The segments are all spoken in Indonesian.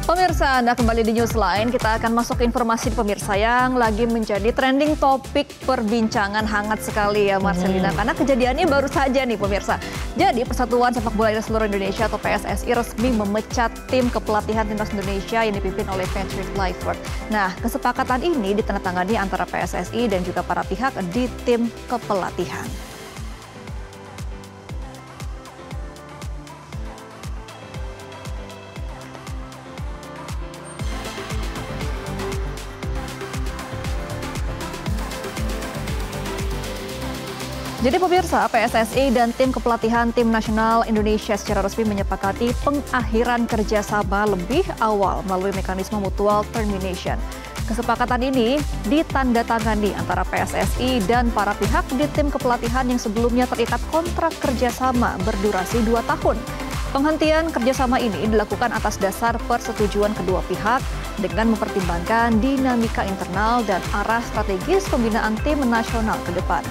Pemirsa, Anda kembali di Newsline. Kita akan masuk ke informasi pemirsa yang lagi menjadi trending topik perbincangan hangat sekali ya Marcelina. Karena kejadiannya baru saja nih pemirsa. Jadi Persatuan Sepak Bola Seluruh Indonesia atau PSSI resmi memecat tim kepelatihan timnas Indonesia yang dipimpin oleh Patrick Kluivert. Nah, kesepakatan ini ditandatangani antara PSSI dan juga para pihak di tim kepelatihan. Jadi pemirsa, PSSI dan tim kepelatihan tim nasional Indonesia secara resmi menyepakati pengakhiran kerjasama lebih awal melalui mekanisme mutual termination. Kesepakatan ini ditandatangani antara PSSI dan para pihak di tim kepelatihan yang sebelumnya terikat kontrak kerjasama berdurasi 2 tahun. Penghentian kerjasama ini dilakukan atas dasar persetujuan kedua pihak dengan mempertimbangkan dinamika internal dan arah strategis pembinaan tim nasional ke depan.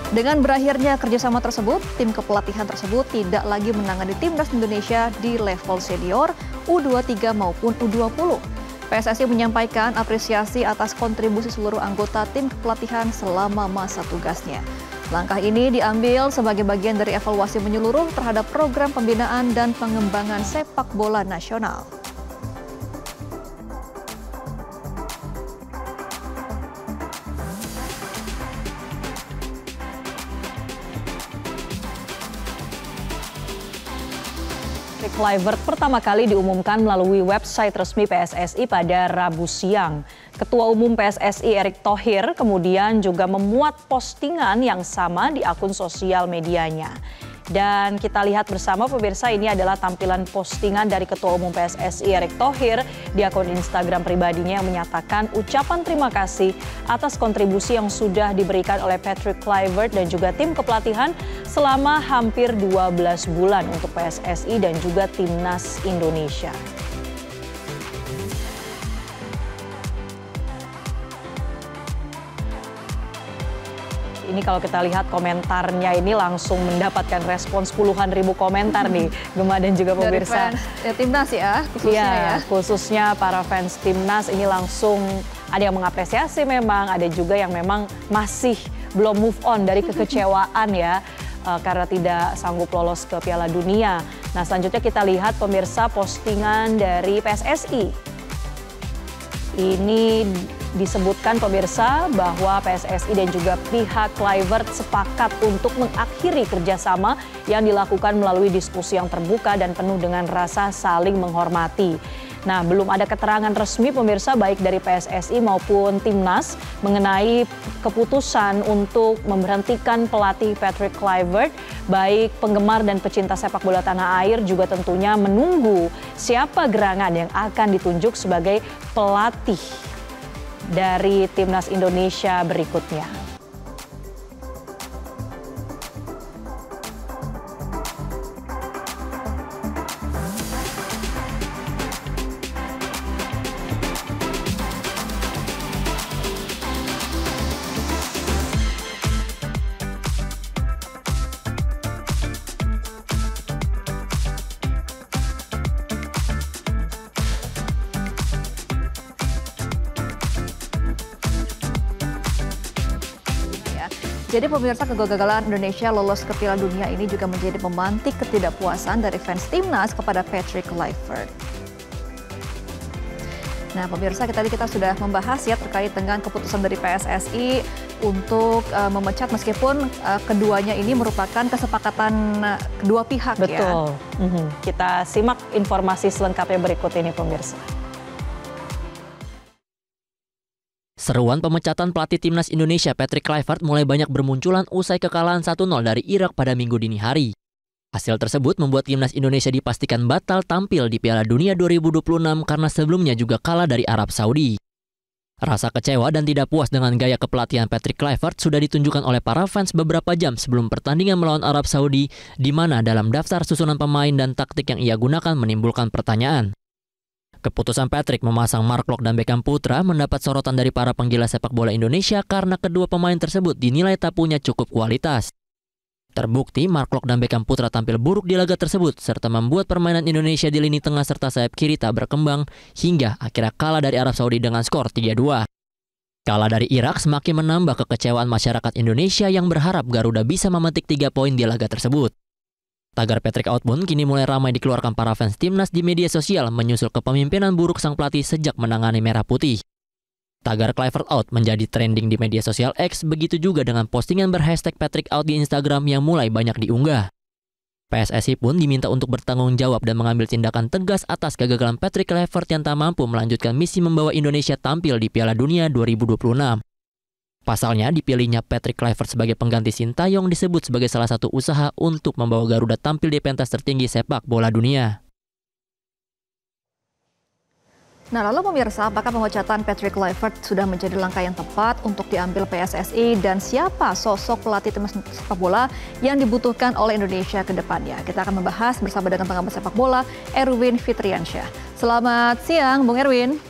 Dengan berakhirnya kerjasama tersebut, tim kepelatihan tersebut tidak lagi menangani timnas Indonesia di level senior, U23 maupun U20. PSSI menyampaikan apresiasi atas kontribusi seluruh anggota tim kepelatihan selama masa tugasnya. Langkah ini diambil sebagai bagian dari evaluasi menyeluruh terhadap program pembinaan dan pengembangan sepak bola nasional. Kluivert pertama kali diumumkan melalui website resmi PSSI pada Rabu siang. Ketua Umum PSSI Erick Thohir kemudian juga memuat postingan yang sama di akun sosial medianya. Dan kita lihat bersama pemirsa, ini adalah tampilan postingan dari Ketua Umum PSSI Erick Thohir di akun Instagram pribadinya yang menyatakan ucapan terima kasih atas kontribusi yang sudah diberikan oleh Patrick Kluivert dan juga tim kepelatihan selama hampir 12 bulan untuk PSSI dan juga Timnas Indonesia. Ini kalau kita lihat komentarnya ini langsung mendapatkan respons puluhan ribu komentar nih, Gemma dan juga pemirsa. Dari fans Timnas ya, khususnya ya. Khususnya para fans Timnas ini langsung ada yang mengapresiasi memang, ada juga yang memang masih belum move on dari kekecewaan ya, karena tidak sanggup lolos ke Piala Dunia. Nah, selanjutnya kita lihat pemirsa postingan dari PSSI. Ini disebutkan pemirsa bahwa PSSI dan juga pihak Kluivert sepakat untuk mengakhiri kerjasama yang dilakukan melalui diskusi yang terbuka dan penuh dengan rasa saling menghormati. Nah, belum ada keterangan resmi pemirsa baik dari PSSI maupun Timnas mengenai keputusan untuk memberhentikan pelatih Patrick Kluivert. Baik penggemar dan pecinta sepak bola tanah air juga tentunya menunggu siapa gerangan yang akan ditunjuk sebagai pelatih dari Timnas Indonesia berikutnya. Jadi pemirsa, kegagalan Indonesia lolos ke Piala Dunia ini juga menjadi pemantik ketidakpuasan dari fans Timnas kepada Patrick Kluivert. Nah pemirsa, tadi kita sudah membahas ya terkait dengan keputusan dari PSSI untuk memecat meskipun keduanya ini merupakan kesepakatan kedua pihak. Betul. Ya. Kita simak informasi selengkapnya berikut ini pemirsa. Seruan pemecatan pelatih Timnas Indonesia Patrick Kluivert mulai banyak bermunculan usai kekalahan 1-0 dari Irak pada Minggu dini hari. Hasil tersebut membuat Timnas Indonesia dipastikan batal tampil di Piala Dunia 2026 karena sebelumnya juga kalah dari Arab Saudi. Rasa kecewa dan tidak puas dengan gaya kepelatihan Patrick Kluivert sudah ditunjukkan oleh para fans beberapa jam sebelum pertandingan melawan Arab Saudi, di mana dalam daftar susunan pemain dan taktik yang ia gunakan menimbulkan pertanyaan. Keputusan Patrick memasang Mark Klok dan Beckham Putra mendapat sorotan dari para penggila sepak bola Indonesia karena kedua pemain tersebut dinilai tak punya cukup kualitas. Terbukti Mark Klok dan Beckham Putra tampil buruk di laga tersebut serta membuat permainan Indonesia di lini tengah serta sayap kiri tak berkembang hingga akhirnya kalah dari Arab Saudi dengan skor 3-2. Kalah dari Irak semakin menambah kekecewaan masyarakat Indonesia yang berharap Garuda bisa memetik 3 poin di laga tersebut. Tagar Patrick out pun kini mulai ramai dikeluarkan para fans timnas di media sosial menyusul kepemimpinan buruk sang pelatih sejak menangani Merah Putih. Tagar Kluivert out menjadi trending di media sosial X, begitu juga dengan postingan berhashtag Patrick out di Instagram yang mulai banyak diunggah. PSSI pun diminta untuk bertanggung jawab dan mengambil tindakan tegas atas kegagalan Patrick Kluivert yang tak mampu melanjutkan misi membawa Indonesia tampil di Piala Dunia 2026. Pasalnya, dipilihnya Patrick Kluivert sebagai pengganti Sintayong disebut sebagai salah satu usaha untuk membawa Garuda tampil di pentas tertinggi sepak bola dunia. Nah, lalu pemirsa, apakah pemecatan Patrick Kluivert sudah menjadi langkah yang tepat untuk diambil PSSI dan siapa sosok pelatih timnas sepak bola yang dibutuhkan oleh Indonesia ke depannya? Kita akan membahas bersama dengan pengamat sepak bola Erwin Fitriansyah. Selamat siang, Bung Erwin.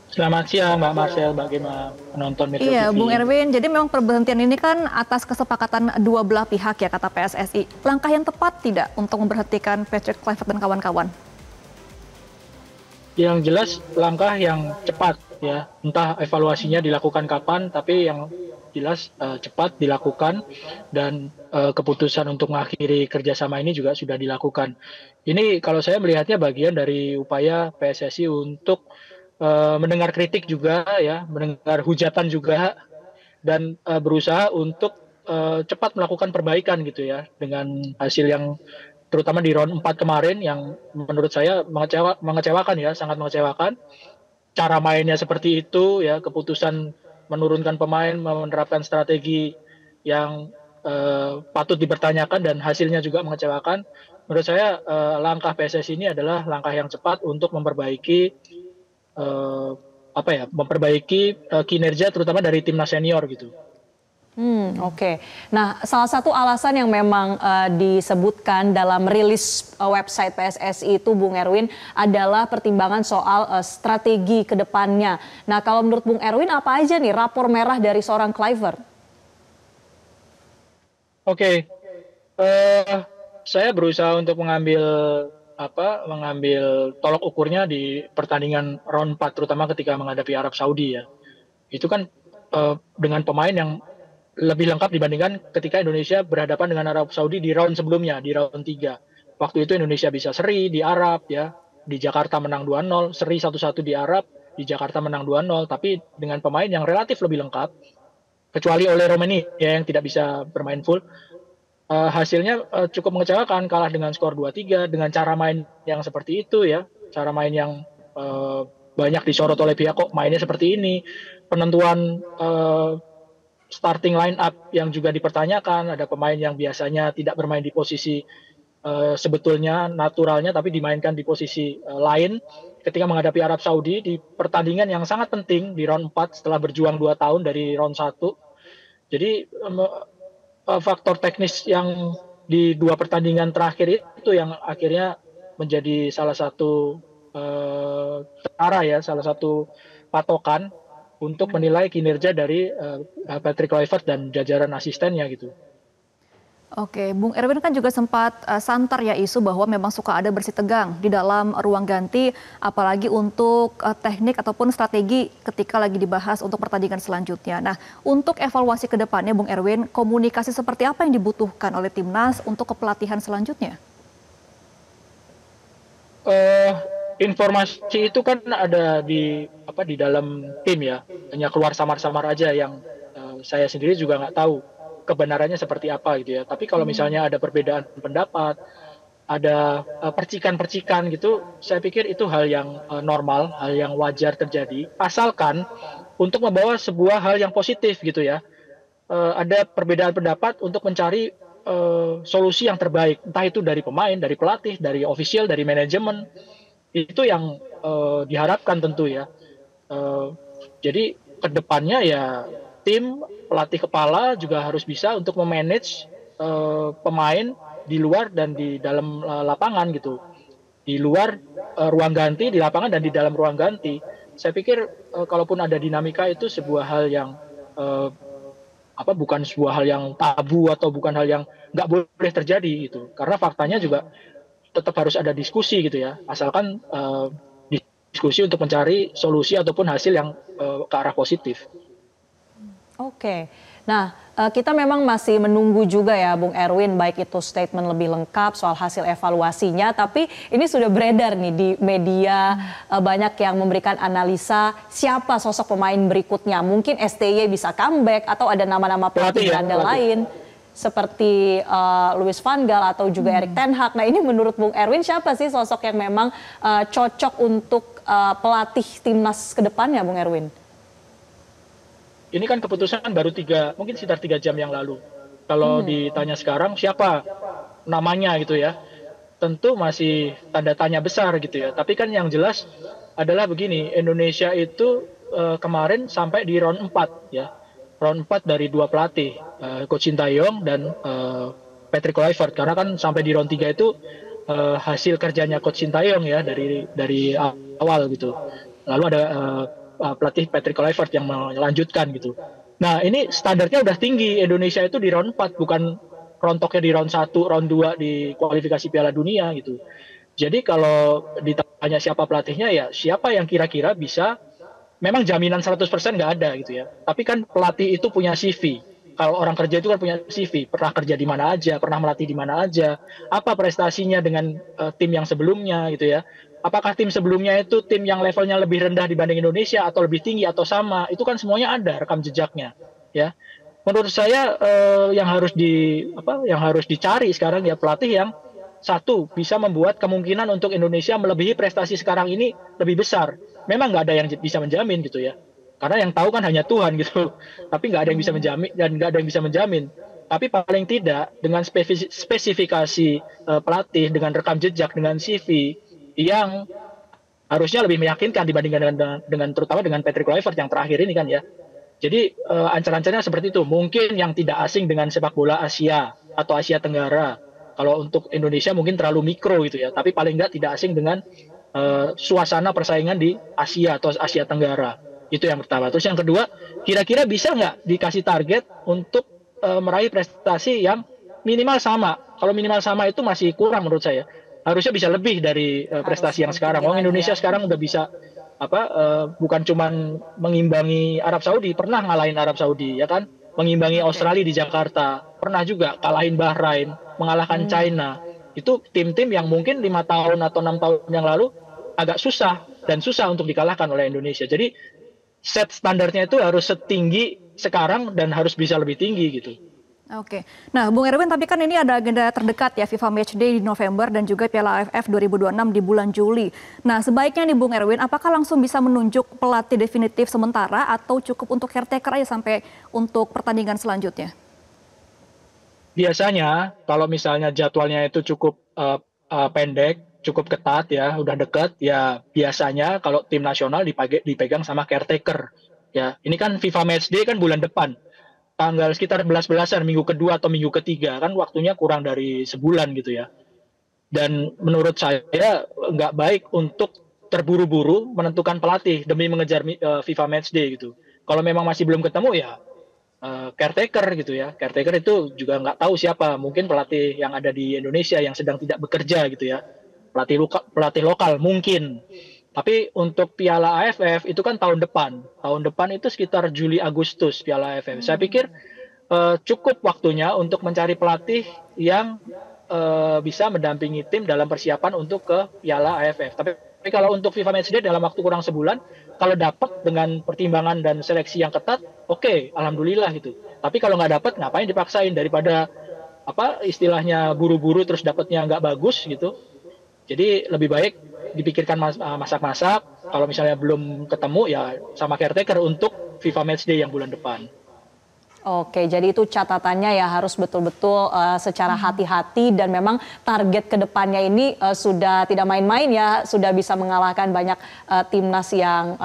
Selamat siang Mbak Marcel, bagaimana penonton Metro TV. Iya, Bung Erwin, jadi memang perberhentian ini kan atas kesepakatan dua belah pihak ya, kata PSSI. Langkah yang tepat tidak untuk memberhentikan Patrick Kluivert dan kawan-kawan? Yang jelas langkah yang cepat ya, entah evaluasinya dilakukan kapan, tapi yang jelas cepat dilakukan dan keputusan untuk mengakhiri kerjasama ini juga sudah dilakukan. Ini kalau saya melihatnya bagian dari upaya PSSI untuk mendengar kritik juga ya, mendengar hujatan juga dan berusaha untuk cepat melakukan perbaikan gitu ya, dengan hasil yang terutama di round 4 kemarin yang menurut saya mengecewakan ya, sangat mengecewakan. Cara mainnya seperti itu ya, keputusan menurunkan pemain, menerapkan strategi yang patut dipertanyakan dan hasilnya juga mengecewakan. Menurut saya langkah PSSI ini adalah langkah yang cepat untuk memperbaiki kinerja terutama dari timnas senior gitu. Oke. Nah, salah satu alasan yang memang disebutkan dalam rilis website PSSI itu, Bung Erwin, adalah pertimbangan soal strategi ke depannya. Nah, kalau menurut Bung Erwin, apa aja nih rapor merah dari seorang Kluivert? Oke. Saya berusaha untuk mengambil tolok ukurnya di pertandingan round 4 terutama ketika menghadapi Arab Saudi ya. Itu kan dengan pemain yang lebih lengkap dibandingkan ketika Indonesia berhadapan dengan Arab Saudi di round sebelumnya, di round 3. Waktu itu Indonesia bisa seri di Arab ya, di Jakarta menang 2-0, seri 1-1 di Arab, di Jakarta menang 2-0, tapi dengan pemain yang relatif lebih lengkap, kecuali oleh Romani ya, yang tidak bisa bermain full. Hasilnya cukup mengecewakan, kalah dengan skor 2-3 dengan cara main yang seperti itu ya, cara main yang banyak disorot oleh pihak, kok mainnya seperti ini, penentuan starting line up yang juga dipertanyakan, ada pemain yang biasanya tidak bermain di posisi sebetulnya naturalnya tapi dimainkan di posisi lain ketika menghadapi Arab Saudi di pertandingan yang sangat penting di round 4 setelah berjuang 2 tahun dari round 1. Jadi faktor teknis yang di 2 pertandingan terakhir itu yang akhirnya menjadi salah satu salah satu patokan untuk menilai kinerja dari Patrick Kluivert dan jajaran asistennya gitu. Oke, Bung Erwin kan juga sempat santer ya isu bahwa memang suka ada bersih tegang di dalam ruang ganti, apalagi untuk teknik ataupun strategi ketika lagi dibahas untuk pertandingan selanjutnya. Nah, untuk evaluasi ke depannya, Bung Erwin, komunikasi seperti apa yang dibutuhkan oleh timnas untuk kepelatihan selanjutnya? Informasi itu kan ada di dalam tim ya, hanya keluar samar-samar aja yang saya sendiri juga nggak tahu kebenarannya seperti apa gitu ya. Tapi kalau misalnya ada perbedaan pendapat, ada percikan-percikan gitu, saya pikir itu hal yang normal, hal yang wajar terjadi. Asalkan untuk membawa sebuah hal yang positif gitu ya. Ada perbedaan pendapat untuk mencari solusi yang terbaik. Entah itu dari pemain, dari pelatih, dari official, dari manajemen. Itu yang diharapkan tentu ya. Jadi kedepannya ya tim, pelatih kepala juga harus bisa untuk memanage pemain di luar dan di dalam lapangan gitu. Di luar ruang ganti, di lapangan dan di dalam ruang ganti. Saya pikir kalaupun ada dinamika itu sebuah hal yang bukan sebuah hal yang tabu atau bukan hal yang nggak boleh terjadi gitu. Karena faktanya juga tetap harus ada diskusi gitu ya, asalkan diskusi untuk mencari solusi ataupun hasil yang ke arah positif. Oke, nah kita memang masih menunggu juga ya Bung Erwin, baik itu statement lebih lengkap soal hasil evaluasinya, tapi ini sudah beredar nih di media, banyak yang memberikan analisa siapa sosok pemain berikutnya. Mungkin STY bisa comeback atau ada nama-nama pelatih berandal lain seperti Louis van Gaal atau juga Erik ten Hag. Nah ini menurut Bung Erwin siapa sih sosok yang memang cocok untuk pelatih timnas ke depannya Bung Erwin? Ini kan keputusan baru mungkin sekitar 3 jam yang lalu. Kalau ditanya sekarang siapa namanya gitu ya, tentu masih tanda tanya besar gitu ya. Tapi kan yang jelas adalah begini, Indonesia itu kemarin sampai di round 4 ya. Round 4 dari 2 pelatih, Coach Sintayong dan Patrick Kluivert. Karena kan sampai di round 3 itu hasil kerjanya Coach Sintayong ya dari awal gitu. Lalu ada pelatih Patrick Kluivert yang melanjutkan gitu. Nah ini standarnya udah tinggi, Indonesia itu di round 4, bukan rontoknya di round 1, round 2 di kualifikasi Piala Dunia gitu. Jadi kalau ditanya siapa pelatihnya ya siapa yang kira-kira bisa, memang jaminan 100% nggak ada gitu ya. Tapi kan pelatih itu punya CV. Kalau orang kerja itu kan punya CV, pernah kerja di mana aja, pernah melatih di mana aja, apa prestasinya dengan tim yang sebelumnya gitu ya. Apakah tim sebelumnya itu tim yang levelnya lebih rendah dibanding Indonesia atau lebih tinggi atau sama, itu kan semuanya ada rekam jejaknya ya. Menurut saya yang harus dicari sekarang ya pelatih yang satu bisa membuat kemungkinan untuk Indonesia melebihi prestasi sekarang ini lebih besar. Memang nggak ada yang bisa menjamin gitu ya, karena yang tahu kan hanya Tuhan gitu. Tapi nggak ada yang bisa menjamin dan nggak ada yang bisa menjamin. Tapi paling tidak dengan spesifikasi pelatih, dengan rekam jejak, dengan CV yang harusnya lebih meyakinkan dibandingkan dengan terutama dengan Patrick Kluivert yang terakhir ini kan ya. Jadi ancar-ancarnya seperti itu. Mungkin yang tidak asing dengan sepak bola Asia atau Asia Tenggara. Kalau untuk Indonesia mungkin terlalu mikro gitu ya. Tapi paling nggak tidak asing dengan suasana persaingan di Asia atau Asia Tenggara. Itu yang pertama. Terus yang kedua, kira-kira bisa nggak dikasih target untuk meraih prestasi yang minimal sama. Kalau minimal sama itu masih kurang menurut saya. Harusnya bisa lebih dari prestasi yang sekarang. Indonesia sekarang udah bisa bukan cuman mengimbangi Arab Saudi, pernah ngalahin Arab Saudi ya kan, mengimbangi Australia di Jakarta, pernah juga kalahin Bahrain, mengalahkan China. Itu tim-tim yang mungkin 5 tahun atau 6 tahun yang lalu agak susah untuk dikalahkan oleh Indonesia. Jadi set standarnya itu harus setinggi sekarang dan harus bisa lebih tinggi gitu. Oke, nah Bung Erwin, tapi kan ini ada agenda terdekat ya, FIFA Matchday di November dan juga Piala AFF 2026 di bulan Juli. Nah sebaiknya nih Bung Erwin, apakah langsung bisa menunjuk pelatih definitif sementara atau cukup untuk caretaker aja sampai untuk pertandingan selanjutnya? Biasanya kalau misalnya jadwalnya itu cukup pendek, cukup ketat ya, udah dekat ya, biasanya kalau tim nasional dipegang sama caretaker. Ya, ini kan FIFA Matchday kan bulan depan. Tanggal sekitar 11-11an, minggu kedua atau minggu ketiga, kan waktunya kurang dari sebulan gitu ya. Dan menurut saya nggak baik untuk terburu-buru menentukan pelatih demi mengejar FIFA Matchday gitu. Kalau memang masih belum ketemu ya caretaker gitu ya. Caretaker itu juga nggak tahu siapa, mungkin pelatih yang ada di Indonesia yang sedang tidak bekerja gitu ya. Pelatih lokal mungkin. Tapi untuk Piala AFF itu kan tahun depan. Tahun depan itu sekitar Juli Agustus Piala AFF. Saya pikir cukup waktunya untuk mencari pelatih yang bisa mendampingi tim dalam persiapan untuk ke Piala AFF. Tapi kalau untuk FIFA Matchday dalam waktu kurang sebulan, kalau dapat dengan pertimbangan dan seleksi yang ketat, oke, alhamdulillah gitu. Tapi kalau nggak dapat, ngapain dipaksain, daripada istilahnya buru-buru terus dapatnya nggak bagus gitu. Jadi lebih baik dipikirkan masak-masak, kalau misalnya belum ketemu ya sama caretaker untuk FIFA Matchday yang bulan depan. Oke, jadi itu catatannya ya harus betul-betul secara hati-hati dan memang target kedepannya ini sudah tidak main-main ya, sudah bisa mengalahkan banyak timnas yang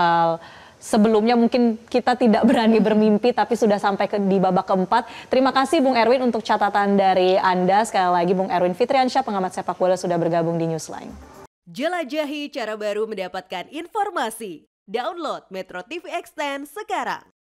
sebelumnya mungkin kita tidak berani bermimpi tapi sudah sampai di babak keempat. Terima kasih Bung Erwin untuk catatan dari Anda. Sekali lagi Bung Erwin Fitriansyah, pengamat sepak bola, sudah bergabung di Newsline. Jelajahi cara baru mendapatkan informasi. Download Metro TV Extend sekarang.